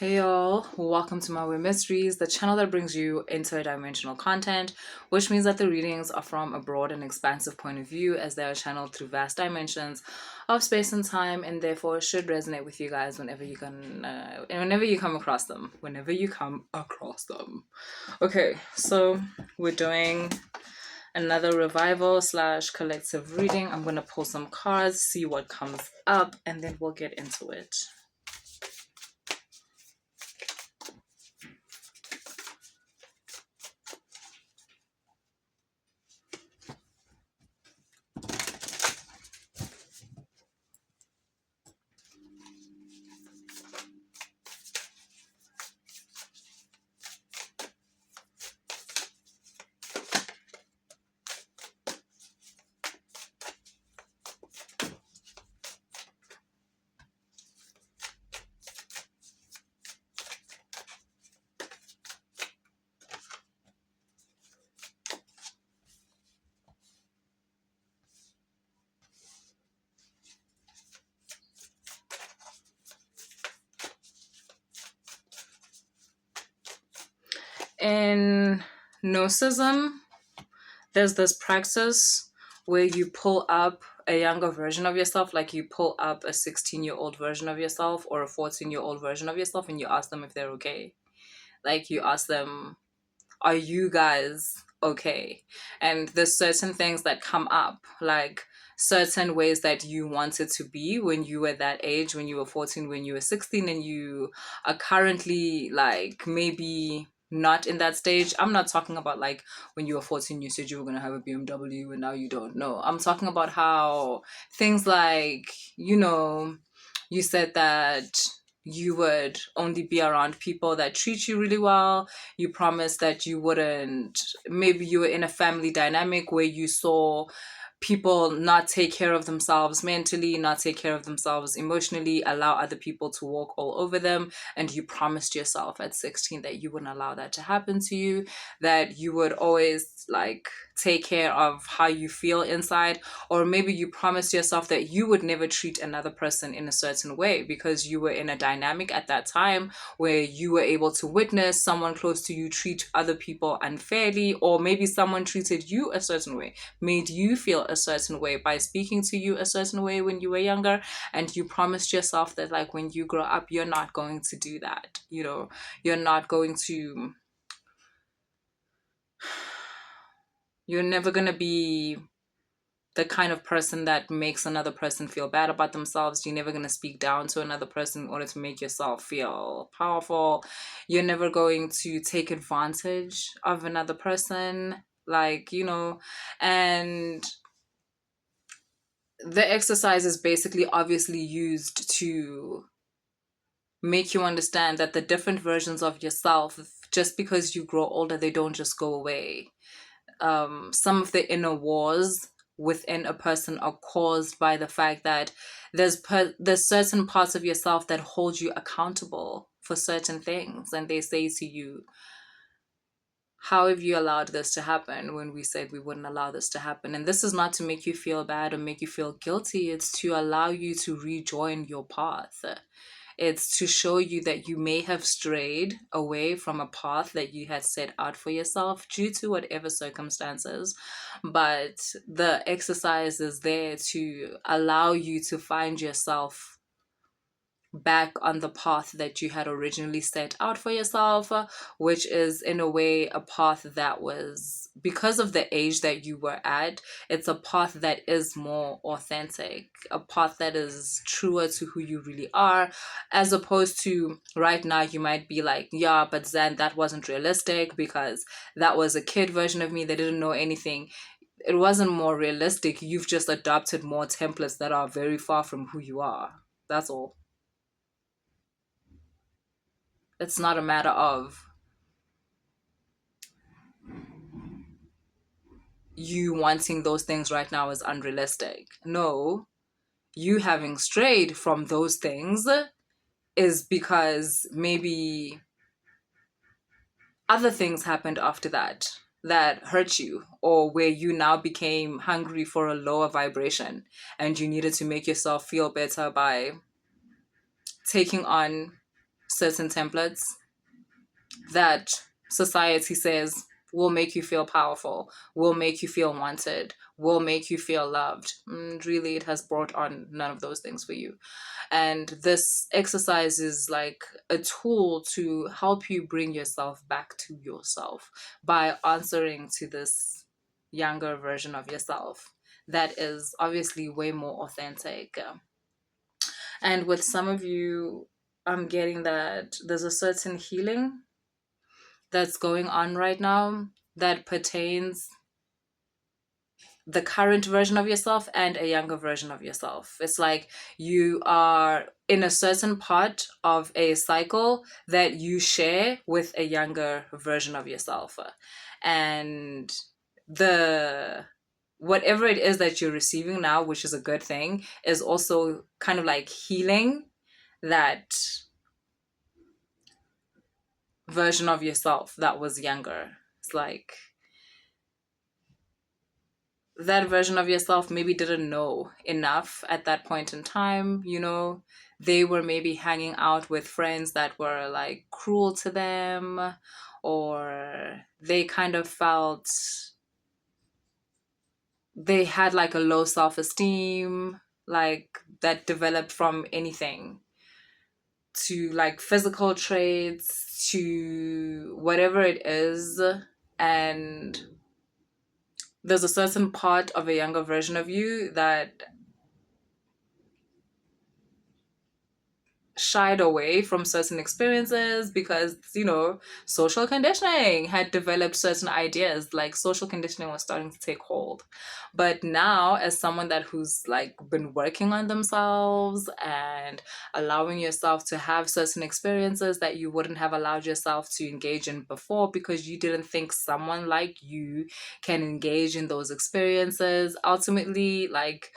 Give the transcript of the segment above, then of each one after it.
Hey y'all, welcome to My Way Mysteries, the channel that brings you interdimensional content, which means that the readings are from a broad and expansive point of view as they are channeled through vast dimensions of space and time, and therefore should resonate with you guys whenever you come across them. Okay, so we're doing another revival slash collective reading. I'm gonna pull some cards, see what comes up, and then we'll get into it. In Gnosticism, there's this practice where you pull up a younger version of yourself, like you pull up a 16-year-old version of yourself or a 14-year-old version of yourself, and you ask them if they're okay. Like you ask them, are you guys okay? And there's certain things that come up, like certain ways that you wanted to be when you were that age, when you were 14, when you were 16, and you are currently like maybe not in that stage. I'm not talking about like when you were 14 you said you were going to have a BMW and now you don't know. I'm talking about how things like, you said that you would only be around people that treat you really well. You promised that you wouldn't, maybe you were in a family dynamic where you saw people not take care of themselves mentally, not take care of themselves emotionally, allow other people to walk all over them. And you promised yourself at 16 that you wouldn't allow that to happen to you, that you would always like take care of how you feel inside. Or maybe you promised yourself that you would never treat another person in a certain way because you were in a dynamic at that time where you were able to witness someone close to you treat other people unfairly, or maybe someone treated you a certain way, made you feel a certain way by speaking to you a certain way when you were younger, and you promised yourself that like when you grow up you're not going to do that. You're not going to, you're never going to be the kind of person that makes another person feel bad about themselves. You're never going to speak down to another person in order to make yourself feel powerful. You're never going to take advantage of another person, and the exercise is basically obviously used to make you understand that the different versions of yourself, just because you grow older, they don't just go away. Some of the inner wars within a person are caused by the fact that there's certain parts of yourself that hold you accountable for certain things, and they say to you, how have you allowed this to happen when we said we wouldn't allow this to happen? And this is not to make you feel bad or make you feel guilty. It's to allow you to rejoin your path. It's to show you that you may have strayed away from a path that you had set out for yourself due to whatever circumstances. But the exercise is there to allow you to find yourself back on the path that you had originally set out for yourself, which is in a way a path that was, because of the age that you were at, it's a path that is more authentic, a path that is truer to who you really are, as opposed to right now you might be like, yeah, but Zanne, that wasn't realistic because that was a kid version of me that didn't know anything. It wasn't more realistic. You've just adopted more templates that are very far from who you are. That's all. It's not a matter of you wanting those things right now is unrealistic. No, you having strayed from those things is because maybe other things happened after that hurt you, or where you now became hungry for a lower vibration and you needed to make yourself feel better by taking on certain templates that society says will make you feel powerful, will make you feel wanted, will make you feel loved. Really, it has brought on none of those things for you. And this exercise is like a tool to help you bring yourself back to yourself by answering to this younger version of yourself that is obviously way more authentic. And with some of you, I'm getting that there's a certain healing that's going on right now that pertains the current version of yourself and a younger version of yourself. It's like you are in a certain part of a cycle that you share with a younger version of yourself. And the whatever it is that you're receiving now, which is a good thing, is also kind of like healing that version of yourself that was younger. It's like that version of yourself maybe didn't know enough at that point in time. They were maybe hanging out with friends that were like cruel to them, or they kind of felt they had like a low self-esteem, like that developed from anything to like physical traits to whatever it is. And there's a certain part of a younger version of you that shied away from certain experiences because social conditioning had developed certain ideas, like social conditioning was starting to take hold. But now, as someone who's like been working on themselves and allowing yourself to have certain experiences that you wouldn't have allowed yourself to engage in before because you didn't think someone like you can engage in those experiences, ultimately like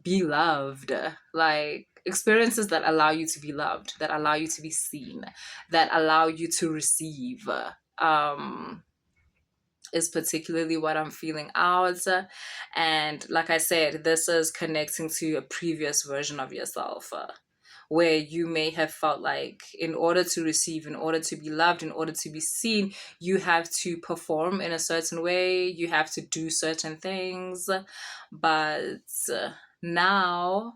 be loved, like experiences that allow you to be loved, that allow you to be seen, that allow you to receive, is particularly what I'm feeling out. And like I said, this is connecting to a previous version of yourself, where you may have felt like in order to receive, in order to be loved, in order to be seen, you have to perform in a certain way, you have to do certain things. But now,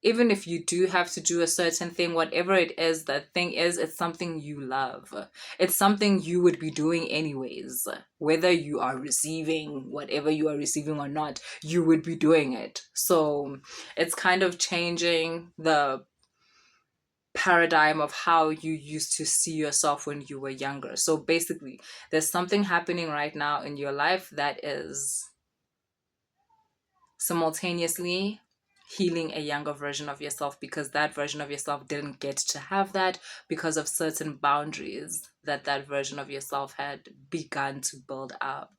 even if you do have to do a certain thing, whatever it is, that thing is, it's something you love. It's something you would be doing anyways. Whether you are receiving whatever you are receiving or not, you would be doing it. So it's kind of changing the paradigm of how you used to see yourself when you were younger. So basically, there's something happening right now in your life that is simultaneously healing a younger version of yourself, because that version of yourself didn't get to have that because of certain boundaries that version of yourself had begun to build up.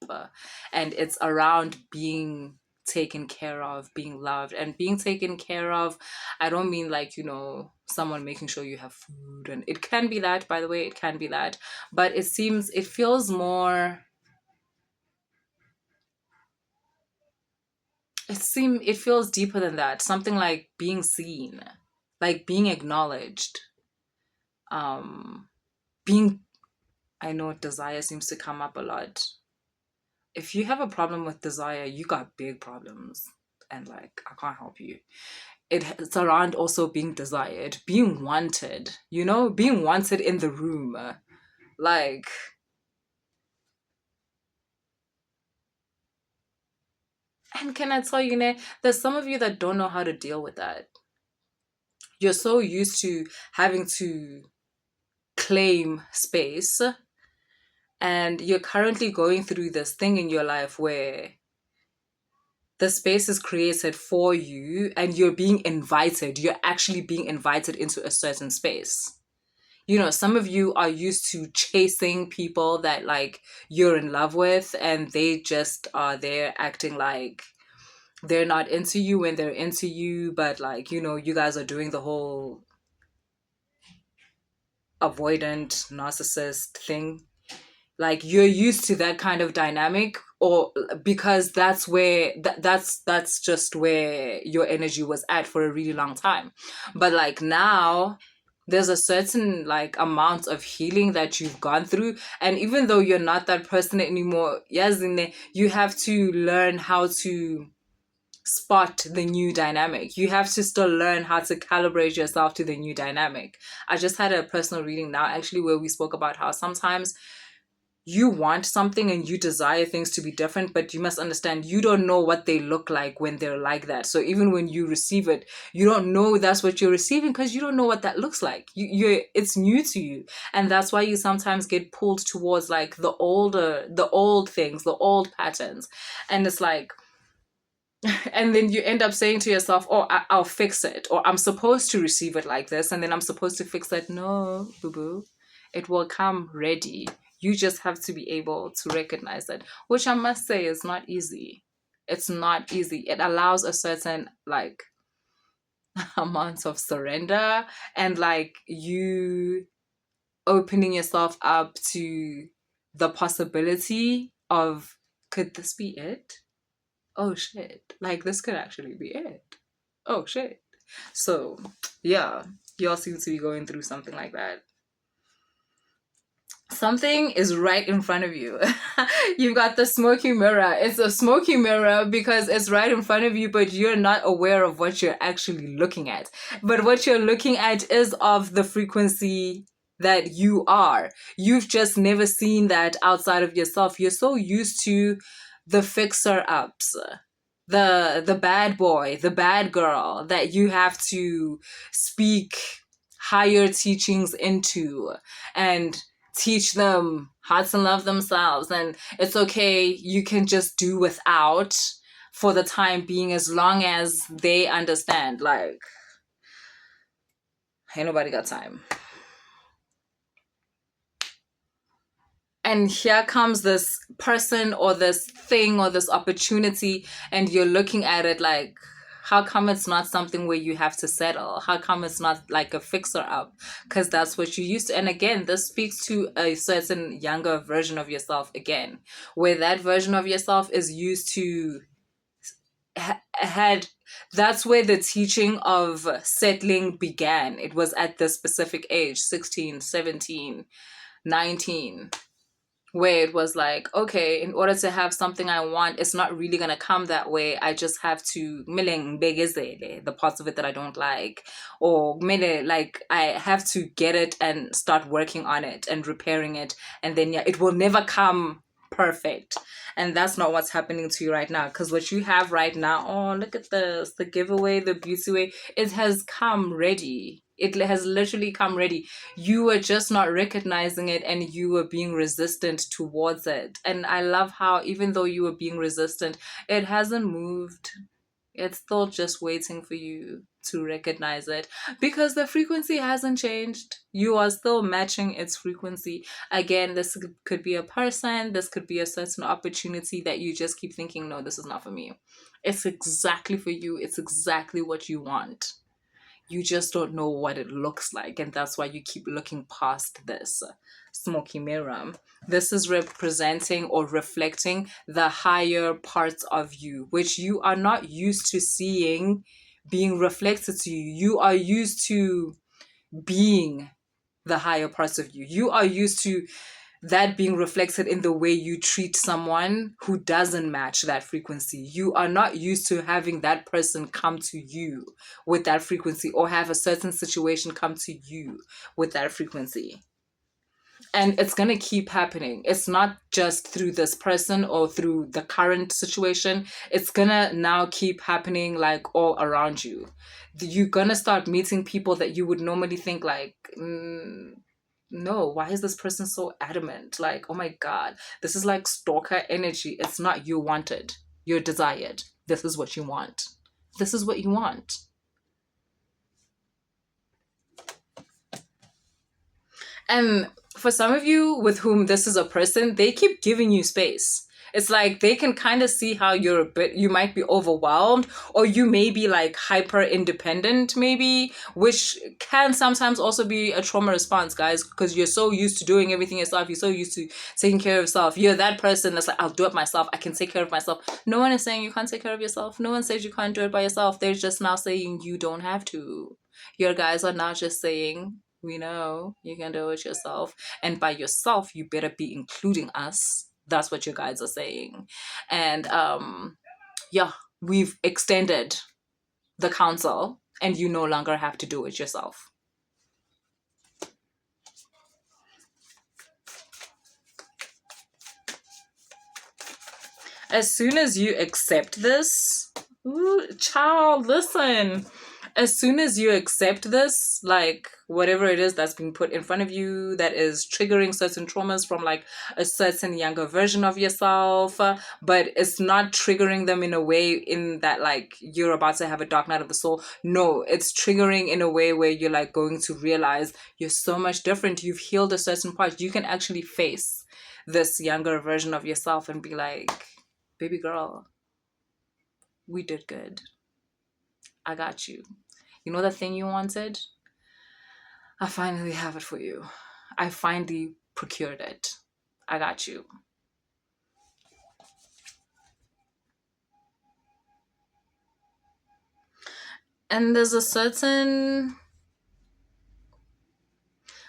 And it's around being taken care of, being loved. And being taken care of, I don't mean like, someone making sure you have food. And it can be that, by the way, it can be that. But it feels more, it feels deeper than that. Something like being seen, like being acknowledged, being, I know desire seems to come up a lot. If you have a problem with desire, you got big problems, and like I can't help you. It's around also being desired, being wanted, being wanted in the room. Like, and can I tell you, there's some of you that don't know how to deal with that. You're so used to having to claim space, and you're currently going through this thing in your life where the space is created for you and you're actually being invited into a certain space. Some of you are used to chasing people that like you're in love with, and they just are there acting like they're not into you when they're into you, but like, you guys are doing the whole avoidant narcissist thing. Like, you're used to that kind of dynamic or because that's where that's just where your energy was at for a really long time. But like now there's a certain like amount of healing that you've gone through, and even though you're not that person anymore, Yazine, you have to learn how to spot the new dynamic. You have to still learn how to calibrate yourself to the new dynamic. I just had a personal reading now actually where we spoke about how sometimes you want something and you desire things to be different, but you must understand you don't know what they look like when they're like that. So even when you receive it, you don't know that's what you're receiving because you don't know what that looks like. It's new to you, and that's why you sometimes get pulled towards like the old things, the old patterns, and it's like. And then you end up saying to yourself, oh, I'll fix it, or I'm supposed to receive it like this, and then I'm supposed to fix it. No, boo-boo. It will come ready. You just have to be able to recognize it, which I must say is not easy. It's not easy. It allows a certain like amount of surrender and like you opening yourself up to the possibility of, could this be it? Oh shit, like this could actually be it. Oh shit. So yeah, y'all seem to be going through something like that. Something is right in front of you. You've got the smoky mirror. It's a smoky mirror because it's right in front of you, but you're not aware of what you're actually looking at. But what you're looking at is of the frequency that you are. You've just never seen that outside of yourself. You're so used to the fixer ups, the bad boy, the bad girl that you have to speak higher teachings into and teach them how to love themselves, and it's okay, you can just do without for the time being as long as they understand. Like, ain't nobody got time. And here comes this person or this thing or this opportunity, and you're looking at it like, how come it's not something where you have to settle? How come it's not like a fixer up? Because that's what you used to. And again, this speaks to a certain younger version of yourself again, where that version of yourself is used to had that's where the teaching of settling began. It was at the specific age, 16, 17, 19, where it was like, okay, in order to have something I want, it's not really going to come that way. I just have to the parts of it that I don't like, or like I have to get it and start working on it and repairing it, and then yeah, it will never come perfect. And that's not what's happening to you right now, because what you have right now, oh, look at this, the giveaway, the beauty way, it has come ready. It has literally come ready. You were just not recognizing it, and you were being resistant towards it. And I love how even though you were being resistant, it hasn't moved. It's still just waiting for you to recognize it, because the frequency hasn't changed. You are still matching its frequency. Again, this could be a person, this could be a certain opportunity that you just keep thinking, no, this is not for me. It's exactly for you. It's exactly what you want. You just don't know what it looks like, and that's why you keep looking past this smoky mirror. This is representing or reflecting the higher parts of you, which you are not used to seeing being reflected to you. You are used to being the higher parts of you. You are used to that being reflected in the way you treat someone who doesn't match that frequency. You are not used to having that person come to you with that frequency, or have a certain situation come to you with that frequency. And it's going to keep happening. It's not just through this person or through the current situation. It's going to now keep happening like all around you. You're going to start meeting people that you would normally think like, no, why is this person so adamant? Like, oh my God, this is like stalker energy. It's not you wanted, you're desired. This is what you want. This is what you want. And for some of you with whom this is a person, they keep giving you space. It's like they can kind of see how you might be overwhelmed, or you may be like hyper independent, maybe, which can sometimes also be a trauma response, guys, because you're so used to doing everything yourself. You're so used to taking care of yourself. You're that person that's like, I'll do it myself. I can take care of myself. No one is saying you can't take care of yourself. No one says you can't do it by yourself. They're just now saying you don't have to. Your guys are not just saying, we know you can do it yourself. And by yourself, you better be including us. That's what your guides are saying. And yeah, we've extended the council and you no longer have to do it yourself. As soon as you accept this, ooh, child, listen. As soon as you accept this, like whatever it is that's being put in front of you that is triggering certain traumas from like a certain younger version of yourself, but it's not triggering them in a way in that like you're about to have a dark night of the soul. No, it's triggering in a way where you're like going to realize you're so much different. You've healed a certain part. You can actually face this younger version of yourself and be like, baby girl, we did good. I got you. You know the thing you wanted? I finally have it for you. I finally procured it. I got you. And there's a certain,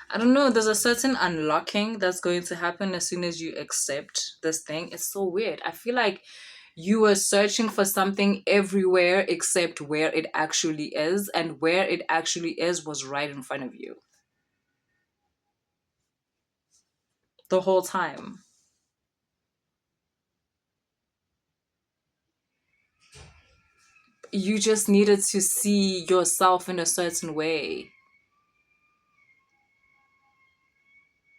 I don't know, there's a certain unlocking that's going to happen as soon as you accept this thing. It's so weird. I feel like you were searching for something everywhere except where it actually is, and where it actually is was right in front of you the whole time. You just needed to see yourself in a certain way.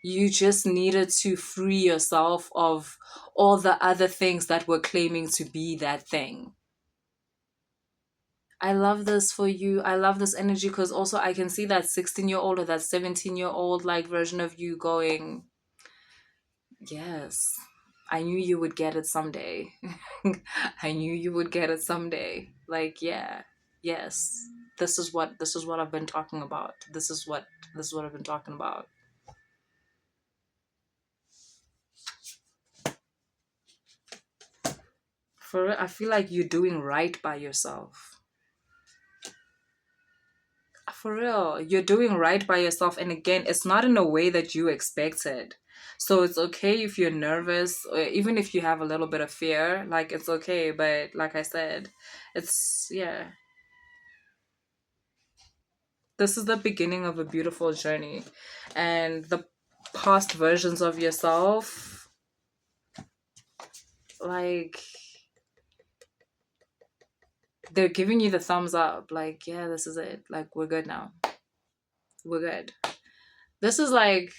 You just needed to free yourself of all the other things that were claiming to be that thing. I love this for you. I love this energy because also I can see that 16-year-old or that 17-year-old like version of you going, yes, I knew you would get it someday. I knew you would get it someday. Like, yeah, yes. This is what I've been talking about. This is what I've been talking about. For real, I feel like you're doing right by yourself. For real, you're doing right by yourself. And again, it's not in a way that you expected. So it's okay if you're nervous, or even if you have a little bit of fear, like it's okay. But like I said, it's, yeah, this is the beginning of a beautiful journey. And the past versions of yourself, like, they're giving you the thumbs up. Like, yeah, this is it. Like, we're good now. We're good. This is like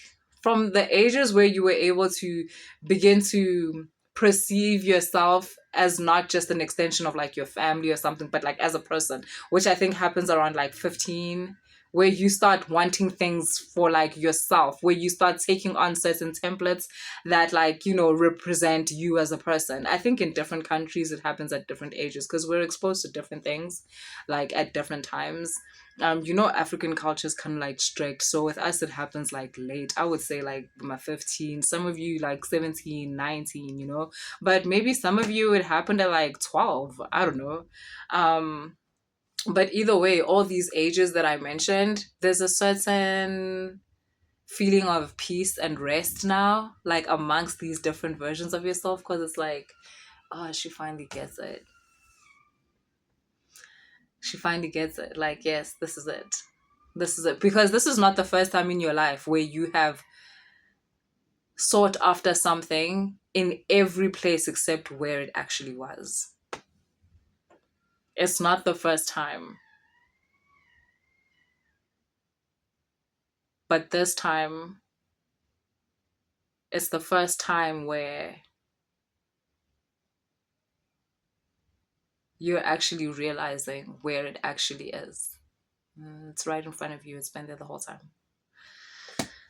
from the ages where you were able to begin to perceive yourself as not just an extension of like your family or something, but like as a person, which I think happens around like 15, where you start wanting things for like yourself, where you start taking on certain templates that like, represent you as a person. I think in different countries it happens at different ages because we're exposed to different things like at different times. African culture is kind of like strict, so with us it happens like late. I would say like my 15, some of you like 17, 19, but maybe some of you it happened at like 12. I don't know. But either way, all these ages that I mentioned, there's a certain feeling of peace and rest now, like amongst these different versions of yourself, because it's like, oh, she finally gets it. She finally gets it. Like, yes, this is it. This is it. Because this is not the first time in your life where you have sought after something in every place except where it actually was. It's not the first time. But this time, it's the first time where you're actually realizing where it actually is. It's right in front of you. It's been there the whole time.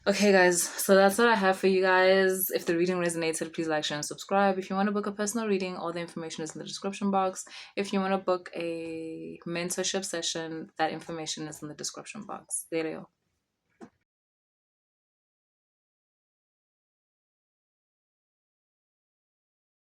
Okay, guys, so that's what I have for you guys. If the reading resonated, please like, share, and subscribe. If you want to book a personal reading, all the information is in the description box. If you want to book a mentorship session, that information is in the description box. There you go.